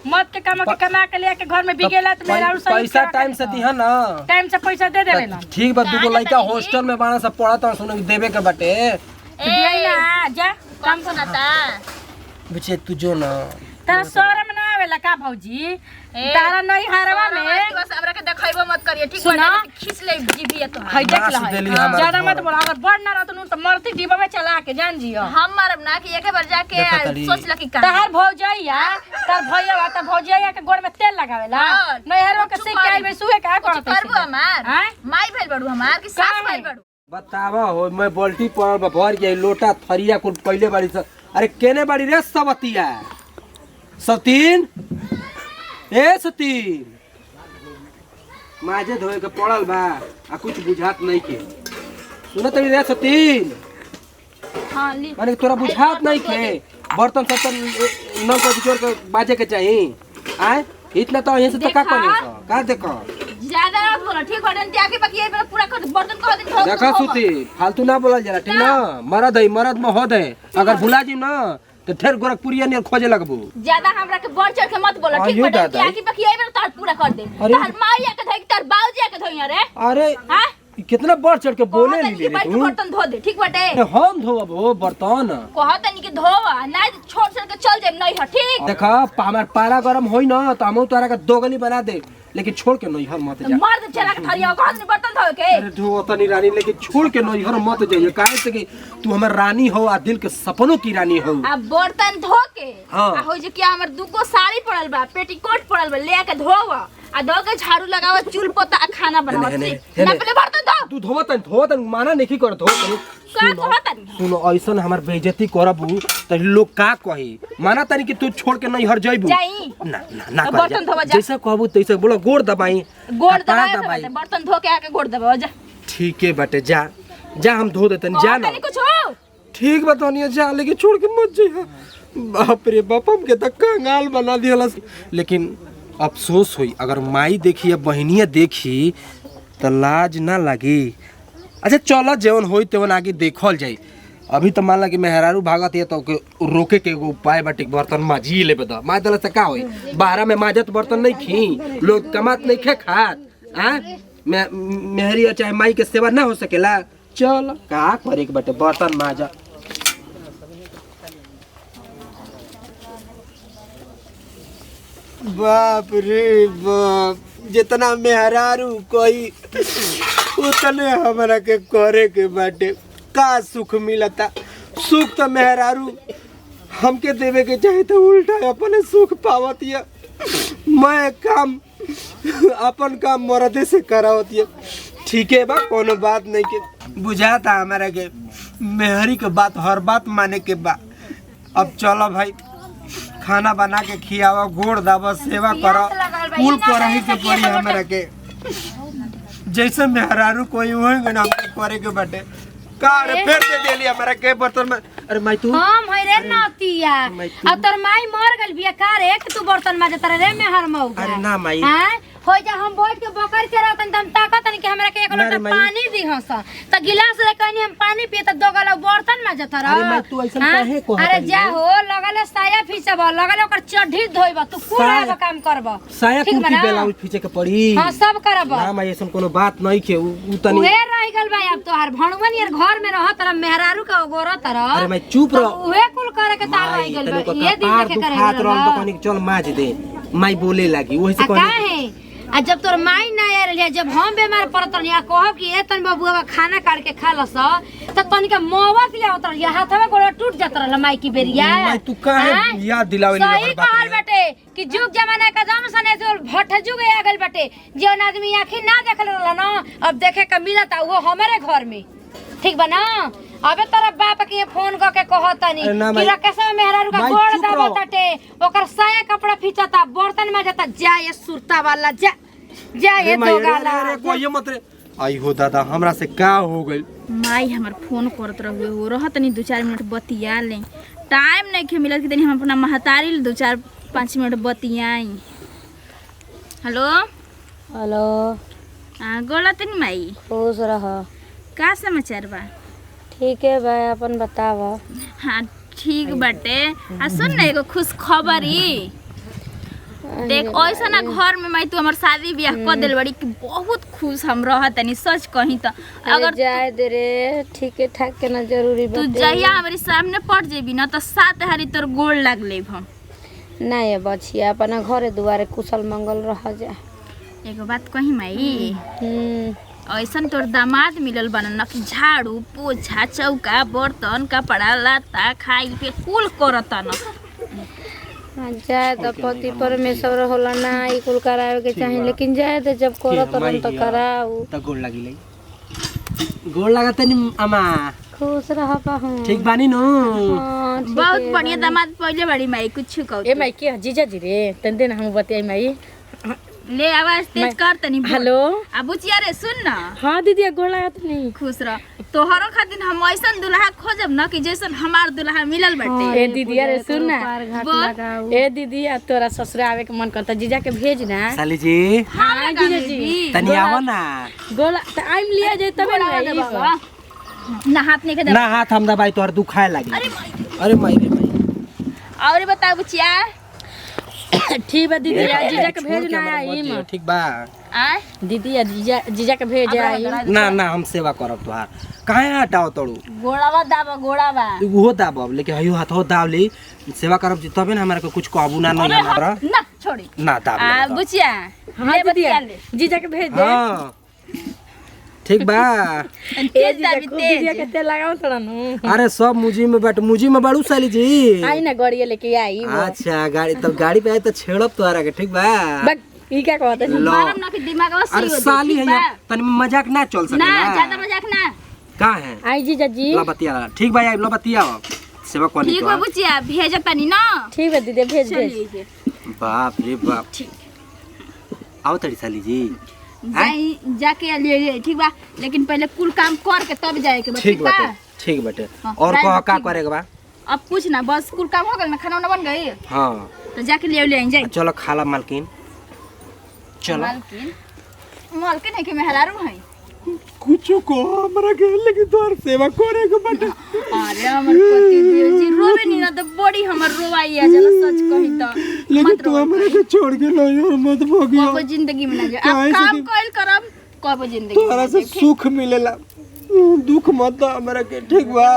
मत के कमा के लेके घर में बिगेला तो मेरा पैसा टाइम से दिहा ना, टाइम से पैसा दे देवे ना। ठीक बा, दुगो लड़का हॉस्टल में बाना सब पढ़त और सुन देवे के बाटे। दिया ना जा काम सुनाता बुझे तू जो ना तारा शर्म ना आवेला का भौजी? तारा नहीं हारवा में बस हमरा के देखैबो मत करिए ठीक सुना? बा, खींच ले जीभी तो हाय देख नाच ला देली हमार ज्यादा घर। मत बोला, अगर बढ़ ना रहत तो मरती डिब्बा में चला के जान जियो। हम मारब ना कि एक बार जाके देखा तारी। सोच ल कि का तार भौजैया तार भैया तार भौजैया के गोड़ में तेल लगावेला हाँ। नहीं हरो के सिक के आइबे सुए का कुछ करत करबो हमार हैं? माई भेल बड़ू हमार कि सास भेल बड़ू? बतावा हो, मैं बाल्टी पर भर के लोटा थरिया कुल पहले बाड़ी से। अरे केने बाड़ी रे सबतिया सतीन, ए सतीन माजे धोए के पड़ल बा आ कुछ बुझात नहीं के। सुनत रे सतीन, हां ली माने तोरा बुझात नहीं के बर्तन सतन नल को जोर के बाजे के चाहिए आए इतना तो यहीं से तो का करे का देखो ज्यादा मत बोलो ठीक बा, डंटी आके बकिए पूरा कर बर्तन को दिन धो देखा सुती फालतू ना बोलल जरा ठीक ना। मरद है, मरद में हो दे, अगर भुला जी ना तो ढेर गोरखपुरिया ने खोजे लगबू। ज्यादा हमरा के बढ़ चढ़ के मत बोलो ठीक बा, डंटी आके बकिए तार पूरा कर दे। तार माई आके धई तार बाऊजी आके धई रे। अरे हां कितना बढ़ चढ़ के बोले नहीं ली तू बर्तन धो दे ठीक बाटे। हम धोब हो बर्तन कहत नहीं कि धोवा ना छोड़ छोड़ के चल जाए नहीं है ठीक। देखा हमार पारा गरम होई ना तो हम तोरा के दोगली बना दे, लेकिन छोड़ के नहीं हर मत जा। मर्द चला के थरिया कहत नहीं बर्तन धो के। अरे धो तनी रानी, लेकिन छोड़ के नहीं हर मत जाइए काहे से कि तू हमर रानी हो आ दिल के सपनों की रानी हो। अब बर्तन धो के हाँ। आ हो जे क्या हमर दुगो साड़ी पड़ल बा पेटीकोट पड़ल बा ले के धोवा आ धो के झाड़ू लगावा चूल पोता आ खाना बनावा हेने, ठीक ना पहले बर्तन धो। तू धोवतन माना नहीं कर धो तनी। का कहतन सुनो ऐसन हमार बेइज्जती करबू त लोग का कही, माना तनी कि तू छोड़ के नहीं हर जाइबू जाई ना ना ना अब कर बर्तन धोवा जा। जैसा कहबू तैसे बोलो गोड़ दबाई गोड़ कपड़ा दबाए बर्तन धो के आके गोड़ दबावा जा। ठीक है बेटे जा जा हम धो देतन जा ना। तनी कुछ हो ठीक बतानिए जा, लेकिन छोड़ के मत जाइए। बाप रे बाप हम के तक कंगाल बना दिया। लेकिन अफसोस हुई अगर माई देखी या बहनिया देखी तो लाज ना लगी। अच्छा चलो जेवन होई तेवन आगे देखल जाई। अभी तो मान ला कि मेहरारू भागत है तो रोके के एगो उपाय बाटे, बर्तन माजी ले बता माँ दल से का होई। बाहर में माजत बर्तन नहीं खी लोग कमात नहीं खे खात आ मेहरिया चाहे माई के सेवा ना हो सकेला। चल का करे के बाटे बर्तन माजा। बाप रे बाप, जितना मेहरारू कोई उतने हमरा के करे के बाटे। का सुख मिलता, सुख तो मेहरारू हमके देवे के चाहे तो उल्टा अपने सुख पावत है। मैं काम अपन काम मरदे से करावत है। ठीक है बा कोनो बात नहीं के बुझाता हमारा के मेहरी के बात हर बात माने के बा। अब चलो भाई खाना बना के खियावा, गोड़ दावा, सेवा करो, कुल करही के पड़ी हमरा के। जैसे मेहरारू कोई होएगा ना हमके करे के बाटे। का रे फिर दे देली हमरा के बर्तन में। अरे माई तू हम है रे नतिया अब तोर माई मर गेल बिया का रे कि तू बर्तन माजे तरे रे मेहर मौगा। अरे ना माई हां हो जा हम बैठ के बकर चरातन दम ताकत नहीं कि हमरा के एक लोटा पानी दी हस त गिलास ले कहनी हम पानी पिए त दो गला बर्तन माजे तर। अरे माई तू ऐसा काहे कहत। अरे जा हो लगले साया फीचब लगले ओकर चढ़ी धोइब तू कोन काम करब साया कुर्ती बेलाउज फीचे के पड़ी। हां सब करब ना माई ऐसा कोनो बात नहीं के उ तनी उहे रह गेल भाई। अब तोहार भणवन यार घर में रह तर मेहरारू का गोरा तर। अरे माई चुप रह। उहे कुल करे के तार रह गेल ये दिन देखे करे हाथ रन तो कनी चल माज दे। माई बोले लागी वही से का है आ जब तोर माई ना आयल है, जब हम बीमार पड़त रही कहब कि ए तन बबुआ खाना काट के खा लस त तनिका मोवत ले उतर या हाथवा गोड़ टूट जात रहल माई की बेरिया। माई तू काहे याद दिलावे नहीं सही कहल बेटे कि जुग जमाना का दम सने जो भट जुग आ गेल बेटे। जौन आदमी आंखी ना देखल रहल ना अब देखे के मिलत वो हमारे घर में ठीक बा ना। अबे तोरा बाप के फोन क के कहतनी कि रकेशवा मेहरारू का गोड़ दाबताटे ओकर साया कपड़ा फीचता बर्तन में जाता जा ये सुरता वाला जा जा ये दो गाला। अरे कोई मत रे आई हो दादा हमरा से का हो गइल। माई हमर फोन करत रहुए हो रहत नहीं 2-4 मिनट बतिया ले टाइम नहीं के मिलत कि तनी हम अपना महतारी 2-4-5 मिनट बतियाई। हेलो हेलो हां गोलतनी माई खुश रह। का समाचार बा? ठीक है भाई अपन बताव। हाँ ठीक बाटे। आ सुन ना एगो खुश खबरी देख ऐसा ना घर में मैं तू हमर शादी ब्याह कर देल बड़ी कि बहुत खुश हम रहत नहीं सच कहीं तो अगर जाए दे रे ठीक ठाक के ना जरूरी तू जहिया हमारे सामने पड़ जेबी ना तो सात हारी तोर गोड़ लाग लेब हम नहीं है बचिया अपना घरे दुआरे कुशल मंगल रह जा। एगो बात कही माई ऐसा तोर दामाद मिलल बना न कि झाड़ू पोछा चौका बर्तन कपड़ा लत्ता खाई पे कुल करता न जाए तो पति परमेश्वर होला ना ई कुल करावे के चाहिए लेकिन जाए तो जब करत रहन तो कराऊ त गोड़ लागी ले गोड़ लागत नहीं अमा खुश रह पाहू ठीक बानी नो बहुत बढ़िया दामाद पहले बड़ी माई कुछ कहू ए माई के जीजा जी रे तन दिन हम बतियाई माई ले आवाज तेज कर तनी हेलो आ बुचिया रे सुन ना हां दीदी गोड़ लागत नहीं खुश रह तोहरो खातिर हम ऐसन दुल्हा खोजब न कि जैसन हमार दुल्हा मिलल बाटे ए दीदी रे सुन ना ए दीदी तोरा ससुर आवे के मन करता जीजा के भेज ना साली जी हां जीजा जी तनी आवो ना गोला त आइम लिया जाए तबे ना ना हाथ नहीं के ना हाथ हम दबाई तोहर दुखाए लागी अरे माई रे माई और बता बुचिया ठीक बा दीदी जीजा के भेज ना आई ठीक बा आ दीदी जीजा के भेज आई ना ना हम सेवा करब तोहार काहे हटाओ तोड़ू गोड़ावा दाबा गोड़ावा वो दाबब लेकिन हयो हाथ हो दाबली सेवा करब तबे ना हमरा के कुछ कहबू ना नहीं हमरा ना छोड़ी ना दाब आ बुचिया हां दीदी जीजा के भेज दे हां ठीक बा तेज दाबी तेज के तेल लगाओ तोरा नु अरे सब मुजी में बाड़ू साली जी आई ना गाड़ी लेके आई अच्छा गाड़ी तब गाड़ी पे आए तो छेड़ब तोहरा के ठीक बा बक ई का कहत है लो मारम ना कि दिमागवा सही अरे हो साली है तनी मजाक ना चल ना सकेला ज्यादा मजाक ना का है आई जीजा जी लो बतिया ठीक बा लो बतिया सेवा कोनी ठीक तो है बुचिया भेज तनी ना ठीक है दीदी भेज भेज चलिए बाप रे बाप ठीक आओ तड़ी साली जी जाके ले ठीक बा लेकिन पहले कुल काम कर के तब जाए के बा ठीक बाटे ठीक बाटे हाँ, और टाइम कह का ठीक बा। करे के बा अब कुछ ना बस कुल काम हो गल ना खाना बन गई हां तो जाके ले ले जाए चलो खाला मालकिन चलो मालकिन है कि मेहरारू है कुछ को हमरा के लेकिन तोर सेवा करे के बाटे अरे हमर पति देव जी रोवे नहीं ना तो बड़ी हमर रोवाई आ जाला सच कही तो लेकिन तू हमरा के छोड़ के लो यार मत भगियो कबो जिंदगी में ना जाए अब काम कइल करब कबो जिंदगी तोरा से सुख मिलेला दुख मत दो हमरा के ठीक बा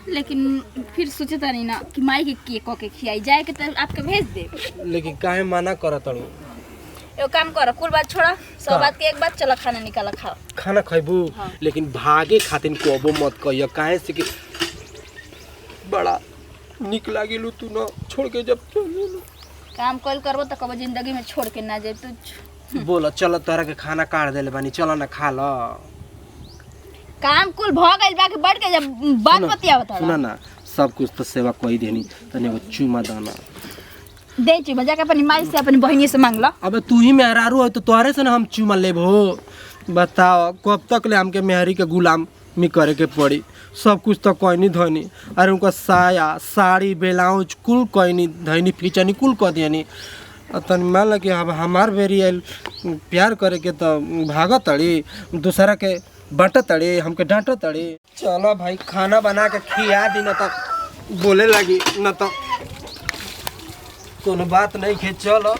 लेकिन फिर सोचता नहीं ना कि माई के के खियाई जाए के तो आपके भेज दे लेकिन काहे मना करत हूँ एगो काम करो कुल बात छोड़ा सब बात के एक बात चलो खाना निकाला खाओ खाना खैबू लेकिन भागे खातिर कोबो मत कहियो काहे से कि बड़ा निक लागिलू तू ना छोड़ के जब काम कल करबो तो कबो जिंदगी में छोड़ के ना जाए तू बोला चलो तोरा के खाना काट देले बानी चलो ना खा लो काम कुल भ गइल बा के बढ़ के जब बात बतिया बता सुना ना सब कुछ तो सेवा कोई देनी तने वो चुमा दाना दे चुमा जाके अपनी माई से अपनी बहिनी से मांग लो अबे तू ही मेहरारू है तो तोहरे से ना हम चुमा लेबो बताओ कब तक ले हमके मेहरी के गुलाम में करे के पड़ी सब कुछ तो कोई नहीं धोनी अरे उनका साया साड़ी ब्लाउज कुल कोई नहीं धोनी फीचनी कुल कह दियनी तन मान ल कि अब हमार बेरी आइल प्यार करे के तो भाग तड़ी दूसरा के बट तड़ी हमके डांट तड़ी चलो भाई खाना बना के खिया दी न तो बोले लगी न तो कोनो बात नहीं खे चलो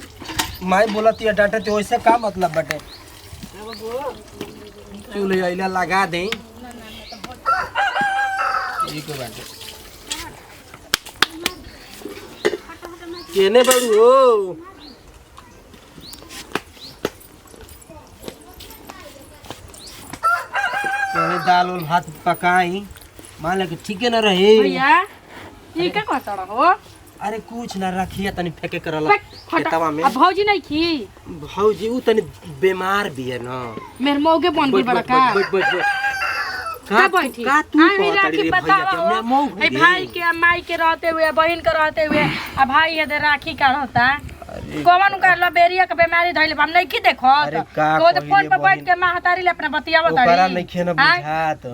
माई बोलती है डांटे तो वैसे का मतलब बटे चूल्हे अइला लगा दे ठीक है बाटे केने बड़ू हो केने दाल और भात पकाई मान ले कि ठीक है ना रहे भैया ई का कहत रहो अरे कुछ ना रखिए तनी फेंके करला खेतवा में अब भौजी नहीं खी भौजी उ तनी बीमार भी है ना मेरे मौगे बन गई बड़ा का का बैठी का तू कहतड़ी रे भैया के मैं मौ ए भाई के माई के रहते हुए बहन के रहते हुए आ भाई है राखी का रहता कौन कर लो बेरिया के बीमारी धइले हम नहीं की देखो अरे का तो फोन पर बैठ के महतारी ले अपना बतिया ओकरा नहीं खेना बुझात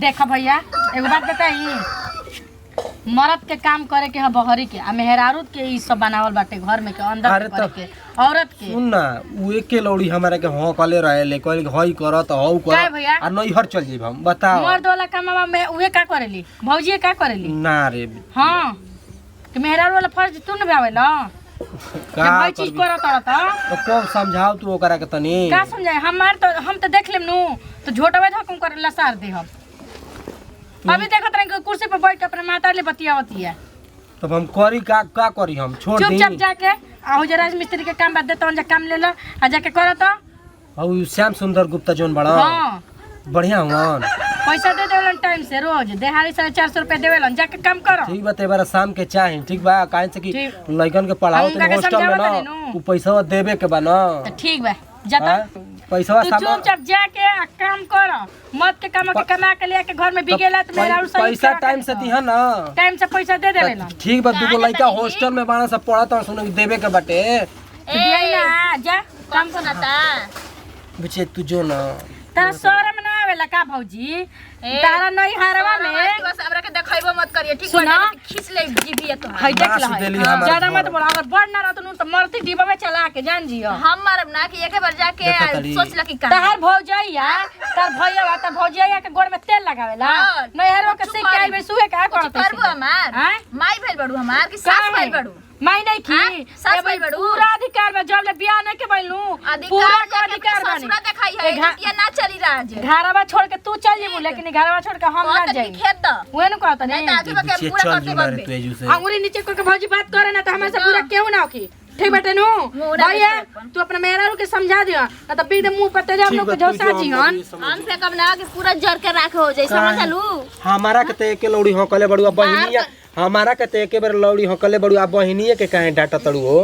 देखो भैया एगो बात बताई मर्द के काम करे के है बहरी के आ मेहरारू के ई सब बनावल बाटे घर में के अंदर अरे करे के औरत के सुन ना उ एके लौड़ी हमारे के हां कले रहे ले कहल हई करत हौ काय कर भैया? आ नहीं हर चल जीब हम बताओ मर्द वाला काम में उहे का करेली भौजी का करेली ना रे हां कि मेहरारू वाला फर्ज तू न भावेला का भाई चीज करत त तो कब समझाओ तू ओकरा के तनी का समझाए हम तो देख लेम नु तो झोटवे धकम करेला सार दे हम अभी देखत रहे कुर्सी पर बैठ के अपने माता ले बतियावती है। तब हम करी का करी हम छोड़ दी चुपचाप जाके आहू जरा मिस्त्री के काम बात दे तो जा काम ले लो आ जाके करत और श्याम सुंदर गुप्ता जोन बड़ा हां बढ़िया हुआन पैसा दे देवलन टाइम से रोज देहाड़ी 450 रुपया देवेलन जाके काम करो। ठीक बा तेरा शाम के चाही ठीक बा काहे से कि ठीक। लइकन के पढ़ाओ हम तो उनका के हॉस्टल में समझावत ना नहीं नु। उ पैसा देबे के बा ना तो ठीक बा जाता हाँ? पैसा तू चुपचाप जाके आ काम करो मत के कमा के लेके घर में बिगेला तो मेरा और सही पैसा टाइम से दिहा ना टाइम से पैसा दे देवेलन ठीक बा दुगो लइका हॉस्टल में बाना सब पढ़त और सुन देबे के बाटे तो दियाई ना जा काम सुनाता बच्चे तू जो ना तारा शर्म ना आवेला का भौजी तारा नहीं हारवा में बस हमरा के देखैबो मत करिए ठीक सुना? बा खींच ले जीबिया तो हई देख नाच ला देली हमार ज्यादा घर। मत बोला अगर बढ़ ना रहत नु तो मरती डिब्बा में चला के जान जियो हम मारब ना कि एक बार जाके देखो तली। सोच ल कि का तहार भौजैया तार भैया तार भौजैया के गोड़ में तेल लगावेला हाँ। नहरो के सीख के आइल बे सुहे का करत करबो हमार हैं? माई भइल बड़ू हमार कि सास भइल बड़ू माई नहीं हाँ? की सास ए भाई, भइल बड़ू? पूरा अधिकार में जब ले बियाह नहीं के बैलू अधिकार जाके अपने ससुरा देखाई है या ना चली राज घरवा छोड़ के तू चल जेबू लेकिन घरवा छोड़ के हम ना बहुत जाई खेत द उहे न कहत नहीं नहीं तो आगे बके बच्चे पूरा चल करते जी मारे बनबे तू एजू से अंगुली नीचे करके भौजी बात करे ना तो हमारे से पूरा केहू ना होखी ठीक बेटे नु मुंह भैया रख तू अपना मेहरारू के समझा दियो ना तो बीद मुंह पर तेरे हम लोग के झोसा जी हन हमसे कब ना कि पूरा जर के राखे हो जाए समझ लू हमारा के ते के लौड़ी हकले बड़ुआ बहिनिया हमारा के ते के बेर लौड़ी हकले बड़ुआ बहिनिया के काहे डाटा तड़ू हो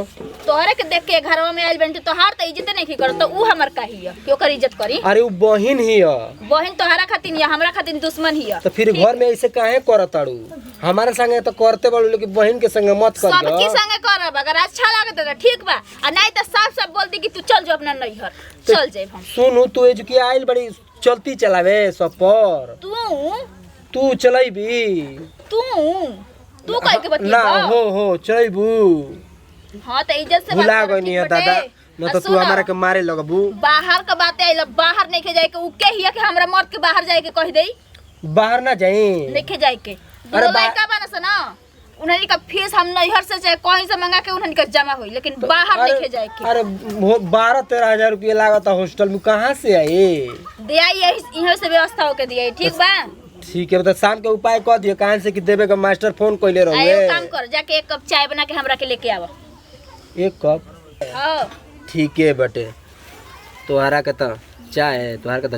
तोहरे के देख के घरवा में आइल बनते तोहार त इज्जत नहीं करत तो ऊ हमर काही है क्यों कर इज्जत करी अरे उ बहिन ही है बहन तोहरा खातिर या हमरा खातिर दुश्मन ही है तो फिर घर में ऐसे काहे करत ताड़ू हमारे संगे तो करते बड़ू लेकिन बहन के संगे मत सब करियो की संगे करब अगर अच्छा लागत तो ठीक बा आ नहीं तो साफ साफ बोल दी कि तू चल जो अपना नैहर चल जाए हम सुनू तू एजु की आइल बड़ी चलती चलावे सब पर तू चलैबी तू तू कह के ना बतिया हो चलैबू हां तो इज्जत से भुला बात कर, गनी ठीक है बटे? दादा न आ तो तू सुनो, हमारा के मारे लगबू बाहर का बातें आइल बाहर नहीं के जाए के उ के हिया के हमरा मर्द के बाहर जाए के कह देई बाहर ना जाई नहीं के जाए के अरे दो लड़का बनस ना उन्हनी का फीस हम नैहर से चाहे कहीं से मंगा के उन्हनी का जमा होई लेकिन बाहर नहीं के जाए के अरे 12-13 हजार रुपया लागत हॉस्टल में कहाँ से आई दिया यही से व्यवस्था होके दिया ठीक बा ठीक है तो शाम के उपाय कह दियो कहाँ से कि देवे का मास्टर फोन कइले आयो रहुए काम कर जाके एक कप चाय बना के हमरा के लेके आवा एक कप हां ठीक है बटे तोहरा के तो चाय तोहरा के तो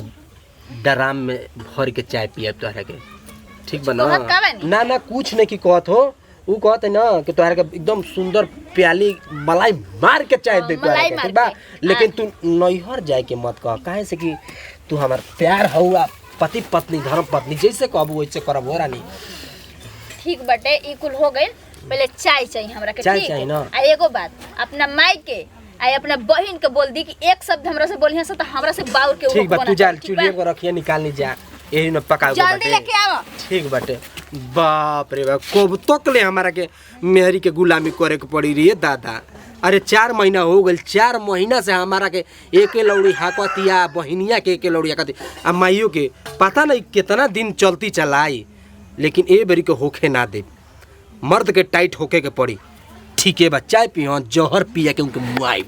ड्राम में भर के चाय पियब तोहरा के ठीक बना कहत का बानी? ना कुछ नहीं की कहत हो उ कहते ना कि तोहरा के एकदम सुंदर प्याली मलाई मार के चाय दे तोहरा मलाई के मार ठीक बा के, लेकिन तू नैहर जाए के मत कह काहे से कि तू हमार प्यार हउआ पति पत्नी धर्म पत्नी जैसे कहबू वैसे करब हो रानी ठीक बटे ई कुल हो गइल पहले चाय चाहिए हमरा के चाय ठीक चाहिए है? ना। आ एगो बात अपना माई के आ अपना बहन के बोल दी कि एक शब्द हमरा से बोलिए से तो हमरा से बाउर के ठीक बा ऊपर तू जा ठीक बा? चूल्हे को रखिए निकाल ली जा यही न पकाओ जल्दी लेके आओ ठीक बाटे बाप रे बाप कब तक ले हमारा के मेहरी के गुलामी करे के पड़ी रही है दादा अरे 4 महीना हो गए 4 महीना से हमारा के एके लौड़ी हाकतिया बहिनिया के एके लौड़ी हाकती आ माइयों के पता नहीं कितना दिन चलती चलाई लेकिन ए बेरी के होखे ना दे मर्द के टाइट होके के पड़ी ठीक है बा चाय पियो जहर पिया के उनके मुआई